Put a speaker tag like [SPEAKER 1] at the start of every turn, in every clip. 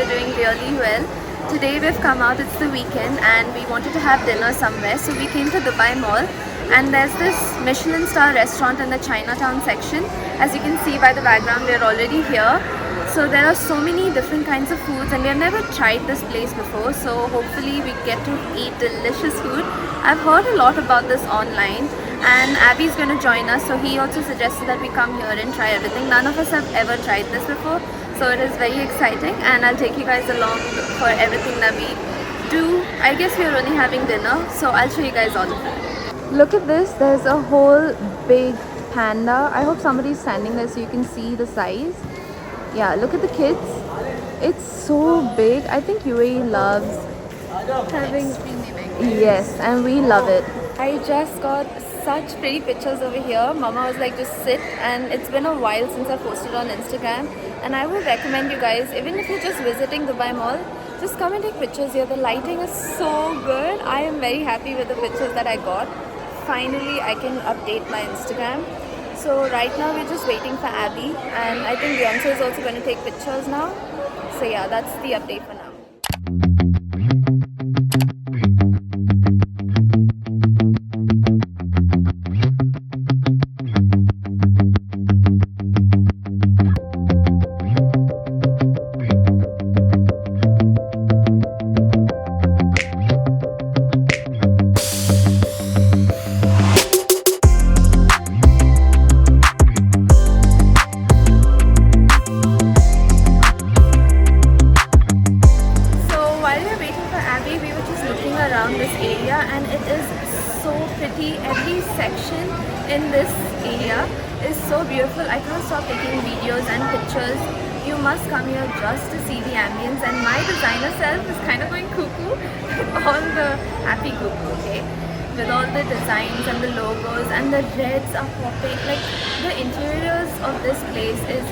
[SPEAKER 1] we're doing really well. Today we've come out, it's the weekend and we wanted to have dinner somewhere. So we came to Dubai Mall and there's this Michelin star restaurant in the Chinatown section. As you can see by the background, we're already here. So there are so many different kinds of foods and we have never tried this place before. So hopefully we get to eat delicious food. I've heard a lot about this online. And Abby's going to join us, so he also suggested that we come here and try everything. None of us have ever tried this before, so it is very exciting and I'll take you guys along for everything that we do. I guess we're only having dinner, so I'll show you guys all of it. Look at this, there's a whole big panda. I hope somebody's standing there so you can see the size. Yeah, look at the kids. It's so big. I think UAE loves having... Yes, and we love it. I just got such pretty pictures over here. Mama was like, just sit, and it's been a while since I posted on Instagram, and I would recommend you guys, even if you're just visiting Dubai Mall, just come and take pictures here. The lighting is so good. I am very happy with the pictures that I got. Finally I can update my Instagram. So right now we're just waiting for Abby, and I think Beyonce is also going to take pictures now. So yeah, that's the update for now. Around this area, and it is so pretty. Every section in this area is so beautiful. I can't stop taking videos and pictures. You must come here just to see the ambience, and my designer self is kind of going cuckoo with all the happy cuckoo, okay, with all the designs and the logos, and the reds are popping. Like, the interiors of this place is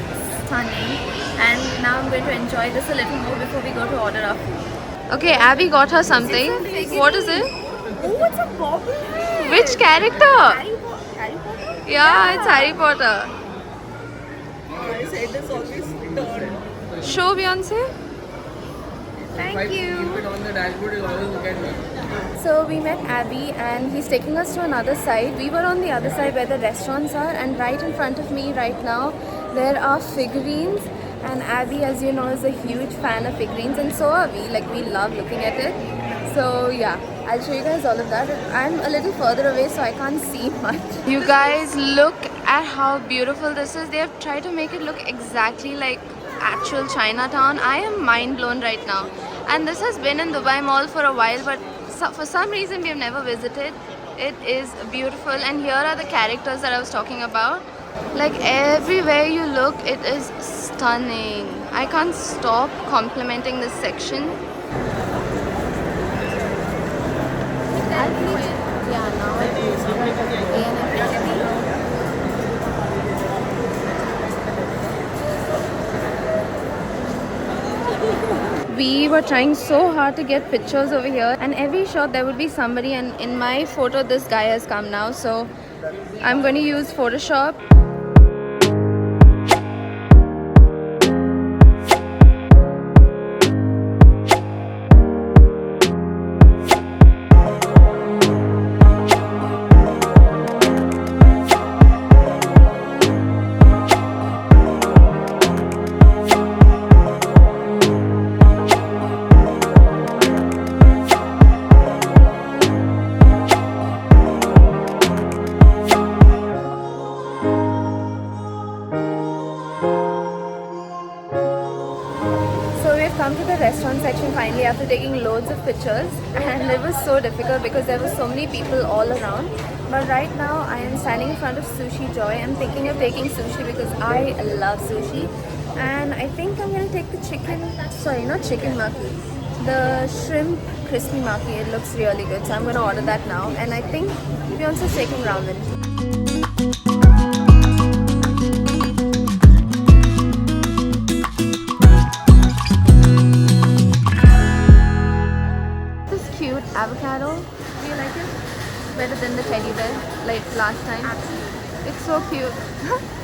[SPEAKER 1] stunning, and now I'm going to enjoy this a little more before we go to order our food. Okay, Abby got her something. What is it?
[SPEAKER 2] Oh, it's a bobblehead.
[SPEAKER 1] Which character?
[SPEAKER 2] Harry Potter?
[SPEAKER 1] Yeah, it's Harry Potter.
[SPEAKER 2] I said this always turned.
[SPEAKER 1] Show Beyonce.
[SPEAKER 2] Thank you.
[SPEAKER 3] Keep it on the dashboard, you'll always look at me.
[SPEAKER 1] So we met Abby and he's taking us to another side. We were on the other side where the restaurants are, and right in front of me right now there are figurines. And Abby, as you know, is a huge fan of figurines, and so are we. Like, we love looking at it. So yeah, I'll show you guys all of that. I'm a little further away, so I can't see much. You guys, look at how beautiful this is. They have tried to make it look exactly like actual Chinatown. I am mind blown right now. And this has been in Dubai Mall for a while, but for some reason we have never visited. It is beautiful, and here are the characters that I was talking about. Like, everywhere you look, it is stunning. I can't stop complimenting this section. We were trying so hard to get pictures over here, and every shot there would be somebody, and in my photo this guy has come now, so I'm going to use Photoshop. Come to the restaurant section finally after taking loads of pictures, and it was so difficult because there were so many people all around. But right now I am standing in front of Sushi Joy. I'm thinking of taking sushi because I love sushi, and I think I'm going to take the chicken, sorry, not chicken maki, the shrimp crispy maki. It looks really good, so I'm going to order that now. And I think Beyonce's taking ramen. Avocado. Do you like it? Better than the teddy bear like last time. Absolutely. It's so cute.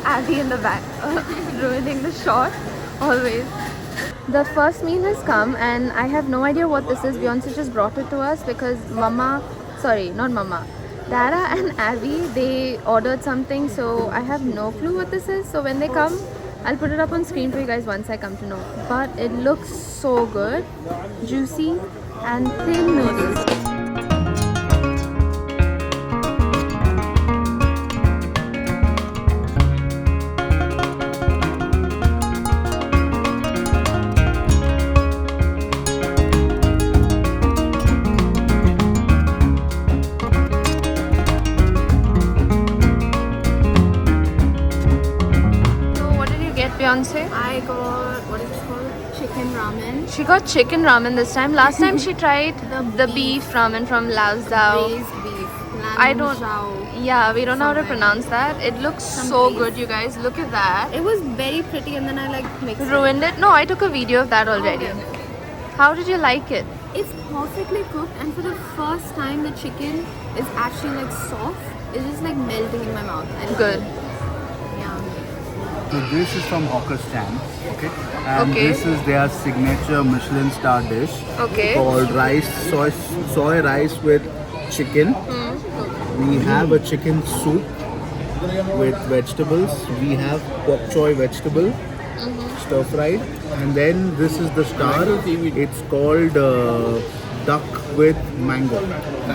[SPEAKER 1] Abby in the back ruining the shot always. The first meal has come and I have no idea what this is. Beyonce just brought it to us because Dara and Abby, they ordered something, so I have no clue what this is. So when they come, I'll put it up on screen for you guys once I come to know. But it looks so good, juicy and thin noodles. Beyonce?
[SPEAKER 2] I got, what is it called? Chicken ramen.
[SPEAKER 1] She got chicken ramen this time. Last time she tried the beef ramen from Lao Zhao.
[SPEAKER 2] Braised beef.
[SPEAKER 1] I don't.
[SPEAKER 2] Zhao.
[SPEAKER 1] Yeah, we don't know how to
[SPEAKER 2] Something.
[SPEAKER 1] pronounce that. It looks
[SPEAKER 2] Some
[SPEAKER 1] so
[SPEAKER 2] beef.
[SPEAKER 1] good, you guys. Look at that.
[SPEAKER 2] It was very pretty and then I like mixed it.
[SPEAKER 1] Ruined it? No, I took a video of that already.
[SPEAKER 2] Okay.
[SPEAKER 1] How did you like it?
[SPEAKER 2] It's perfectly cooked and for the first time the chicken is actually like soft. It's just like melting in my mouth. I love
[SPEAKER 1] Good.
[SPEAKER 2] it. Yeah.
[SPEAKER 4] So this is from Hawker Stand, okay? And
[SPEAKER 1] Okay.
[SPEAKER 4] this is their signature Michelin star dish
[SPEAKER 1] Okay.
[SPEAKER 4] called soy rice with chicken. We have a chicken soup with vegetables. We have bok choy vegetable, stir fried, and then this is the star. It's called duck with mango.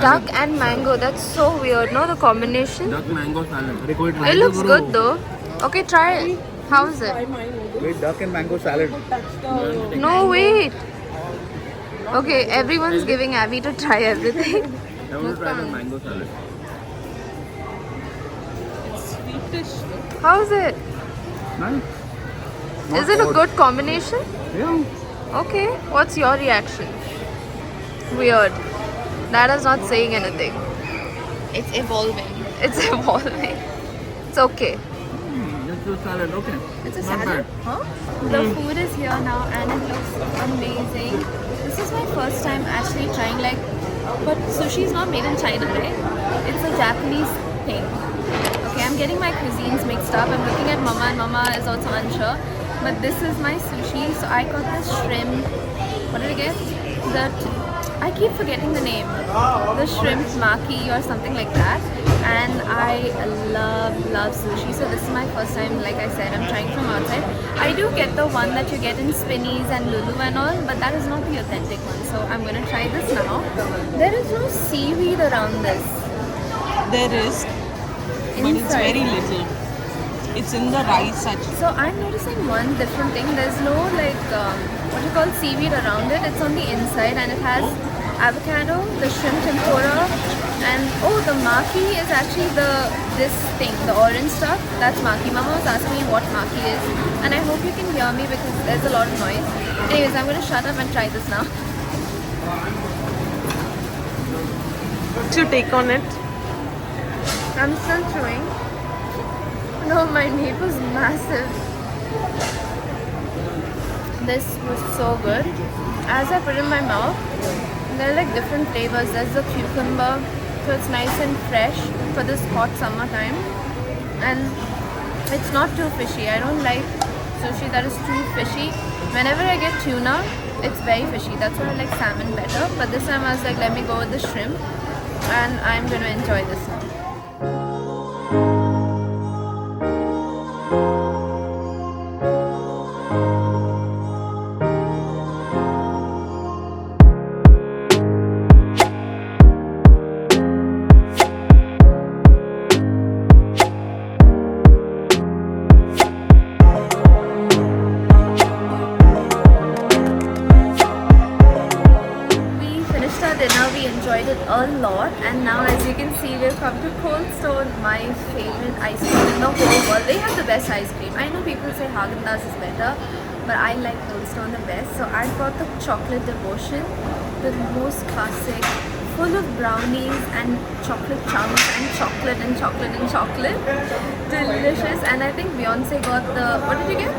[SPEAKER 1] Duck and mango. That's so weird. No, the combination.
[SPEAKER 3] Duck mango salad.
[SPEAKER 1] It looks good though. Okay, try it. How is it?
[SPEAKER 4] Wait, duck and mango salad.
[SPEAKER 1] No, wait. Okay, everyone's giving Abby to try everything.
[SPEAKER 3] I want to try the mango salad.
[SPEAKER 1] How is it?
[SPEAKER 4] Nice.
[SPEAKER 1] Is it a good combination?
[SPEAKER 4] Yeah.
[SPEAKER 1] Okay, what's your reaction? Weird. That is not saying anything.
[SPEAKER 2] It's evolving.
[SPEAKER 1] It's evolving. It's okay.
[SPEAKER 3] Just the salad, okay.
[SPEAKER 2] It's a
[SPEAKER 3] Not
[SPEAKER 2] salad. Huh? The food is here now and it looks amazing. This is my first time actually trying but sushi is not made in China, right? It's a Japanese thing. Okay, I'm getting my cuisines mixed up. I'm looking at Mama and Mama is also unsure. But this is my sushi. So I got this shrimp. What did I get? I keep forgetting the name. The shrimp maki or something like that. And I love sushi. So this is my first time, like I said, I'm trying from outside. I do get the one that you get in Spinneys and Lulu and all, but that is not the authentic one. So I'm gonna try this now. There is no seaweed around this.
[SPEAKER 5] There is, but it's
[SPEAKER 2] Inside.
[SPEAKER 5] very little. It's in the rice actually.
[SPEAKER 2] So I'm noticing one different thing. There's no what you call seaweed around it. It's on the inside and it has avocado, the shrimp tempura, and the maki is actually this thing, the orange stuff. That's maki. Mama was asking me what maki is, and I hope you can hear me because there's a lot of noise. Anyways, I'm gonna shut up and try this now.
[SPEAKER 5] What's your take on it?
[SPEAKER 1] I'm still chewing. No, my meat was massive. This was so good. As I put it in my mouth, there are like different flavors. There's the cucumber, so it's nice and fresh for this hot summertime. And it's not too fishy. I don't like sushi that is too fishy. Whenever I get tuna, it's very fishy. That's why I like salmon better. But this time I was like, let me go with the shrimp. And I'm going to enjoy this now. We enjoyed it a lot, and now as you can see we've come to Cold Stone, my favorite ice cream in the whole world. They have the best ice cream. I know people say Haagen-Dazs is better, but I like Cold Stone the best. So I brought the chocolate devotion, the most classic, full of brownies and chocolate chunks and chocolate and chocolate and chocolate. Delicious. And I think Beyonce got the, what did you get?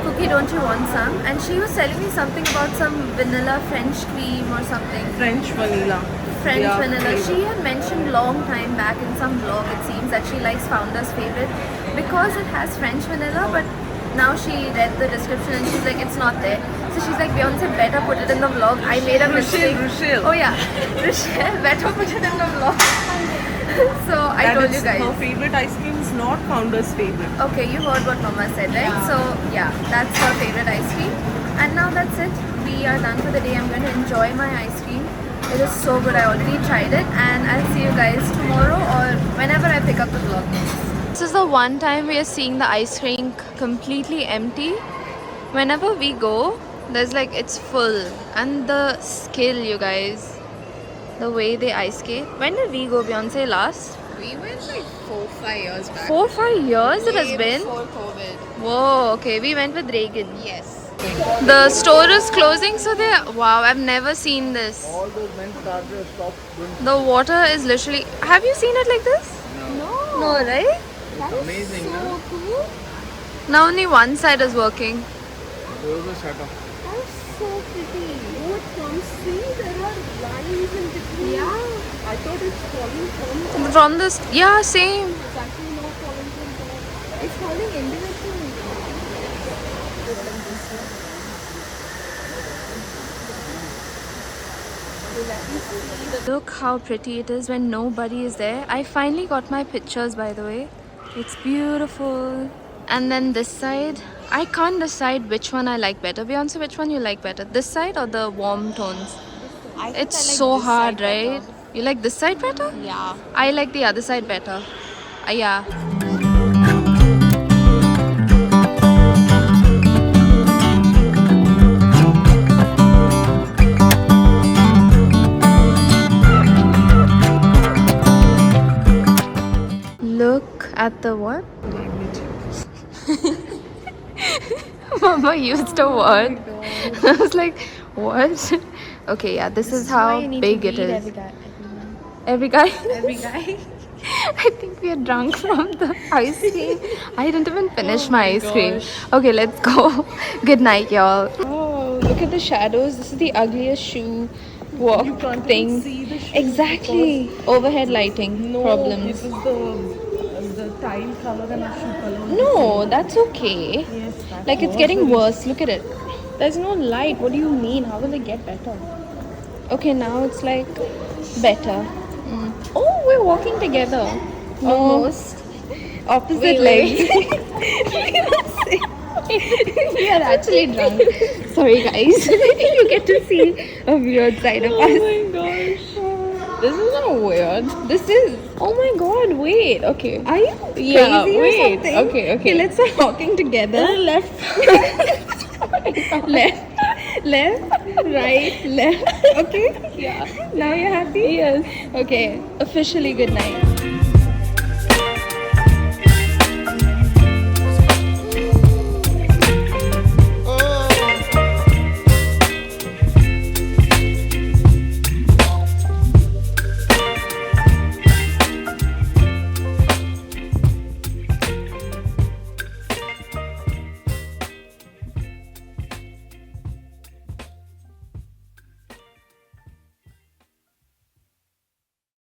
[SPEAKER 1] Cookie Don't You Want Some? And she was telling me something about some vanilla French cream or something.
[SPEAKER 5] French vanilla.
[SPEAKER 1] French
[SPEAKER 5] Yeah,
[SPEAKER 1] vanilla.
[SPEAKER 5] flavor.
[SPEAKER 1] She had mentioned long time back in some vlog, it seems, that she likes Founder's favorite because it has French vanilla, but now she read the description and she's like, it's not there. So she's like, Beyonce, better put it in the vlog. I made a mistake.
[SPEAKER 5] Rochelle.
[SPEAKER 1] Oh yeah, Rochelle, better put it in the vlog. So I
[SPEAKER 5] That
[SPEAKER 1] told
[SPEAKER 5] is
[SPEAKER 1] you guys.
[SPEAKER 5] her favorite ice cream is not Founder's favorite.
[SPEAKER 1] Okay, you heard what Mama said, right? So yeah, that's her favorite ice cream. And now that's it. We are done for the day. I'm going to enjoy my ice cream. It is so good. I already tried it, and I'll see you guys tomorrow or whenever I pick up the vlog. This is the one time we are seeing the ice cream completely empty. Whenever we go, there's like it's full, and the skill, you guys, the way they ice skate. When did we go, Beyonce, last?
[SPEAKER 2] We went like 4-5 years back.
[SPEAKER 1] 4-5 years it has been.
[SPEAKER 2] Before COVID.
[SPEAKER 1] Whoa, okay, we went with Reagan.
[SPEAKER 2] Yes.
[SPEAKER 1] The store is closing, so they. Wow, I've never seen this.
[SPEAKER 4] All those men started stopped doing.
[SPEAKER 1] The water is literally. Have you seen it like this?
[SPEAKER 2] No.
[SPEAKER 1] No, right?
[SPEAKER 2] That is
[SPEAKER 3] amazing,
[SPEAKER 2] so
[SPEAKER 3] no?
[SPEAKER 2] cool.
[SPEAKER 1] Now only one side is working.
[SPEAKER 4] There was a shutter.
[SPEAKER 2] That is so pretty. What from see there are lines in between. Yeah. I thought it's falling from
[SPEAKER 1] From this. Yeah, same.
[SPEAKER 2] It's actually not falling from top. It's falling individually.
[SPEAKER 1] Look how pretty it is when nobody is there. I finally got my pictures, by the way. It's beautiful. And then this side, I can't decide which one I like better. Beyonce, which one you like better? This side or the warm tones? It's so hard, right? You like this side better?
[SPEAKER 2] Yeah.
[SPEAKER 1] I like the other side better. Yeah. Look at the what? Mama used a word. I was like, what? Okay, yeah, this is how big it is. Every guy?
[SPEAKER 2] Every guy.
[SPEAKER 1] I think we are drunk from the ice cream. I didn't even finish my ice cream. Okay, let's go. Good night, y'all. Oh, look at the shadows. This is the ugliest shoe walk thing.
[SPEAKER 5] See the shoe
[SPEAKER 1] Exactly. Overhead lighting problems.
[SPEAKER 5] This is the tile color and the shoe color.
[SPEAKER 1] No, that's okay.
[SPEAKER 5] Yes, that's
[SPEAKER 1] Like it's getting worse. Look at it. There's no light. What do you mean? How will it get better? Okay, now it's like better. Oh, we're walking together. Almost. Opposite legs. We are actually drunk. Sorry, guys. You get to see a weird side of us.
[SPEAKER 5] Oh my gosh.
[SPEAKER 1] This is not weird. This is. Oh my god, wait. Okay. Are you crazy
[SPEAKER 5] Yeah,
[SPEAKER 1] or
[SPEAKER 5] wait.
[SPEAKER 1] something?
[SPEAKER 5] Okay.
[SPEAKER 1] Let's start walking together. Left. Left. Right. Left. Okay? Yeah. Now you're happy? Yes. Okay. Officially good night.